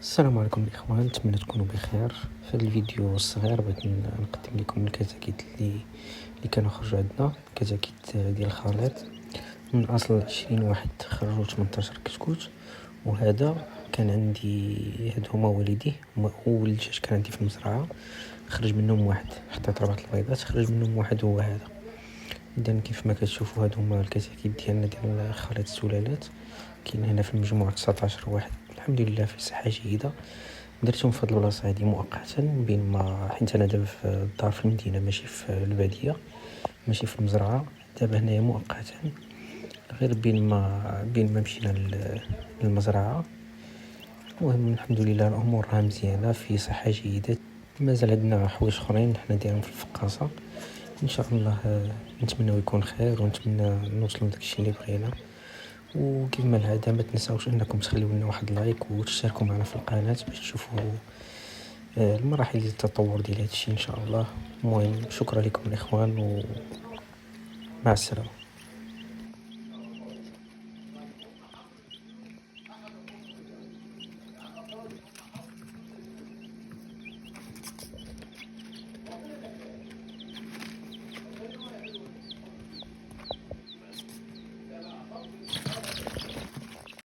السلام عليكم الإخوان، نتمنى تكونوا بخير. في هذا الفيديو الصغير بغيت نقدم لكم الكتاكيت اللي كانوا خرجوا عندنا، كتاكيت ديال الخليط. من أصل 20 واحد خرجوا 18 كتكوت، وهذا كان عندي، هاد هما والديه. أول دجاج كان عندي في المزرعة خرج منهم واحد، حطيت 4 البيضات خرج منهم واحد هو هذا. إذا كيف ما كتشوفوا هادو هما الكتاكيت ديالنا ديال خليط السلالات. كاين هنا في المجموعة 19 واحد، الحمد لله في صحة جيدة. درتهم في هاد البلاصة هادي مؤقتا، بين ما حيت أنا دابا في الدار في المدينة ماشي في البادية، ماشي في المزرعة. دابا هنايا مؤقتا غير بين ما مشينا للمزرعة. المهم الحمد لله الأمور راها مزيانة في صحة جيدة. مازال عندنا حوايج أخرين حنا دايرين في الفقاصة، إن شاء الله نتمنى يكون خير، ونتمنى نوصلوا لداكشي اللي بغينا. وكما العادة ما تنساوش انكم تخليو لنا واحد لايك وتشتركوا معنا في القناة باش تشوفوا المراحل ديال التطور ديال هادشي ان شاء الله. المهم شكرا لكم الاخوان، ومع السلامة.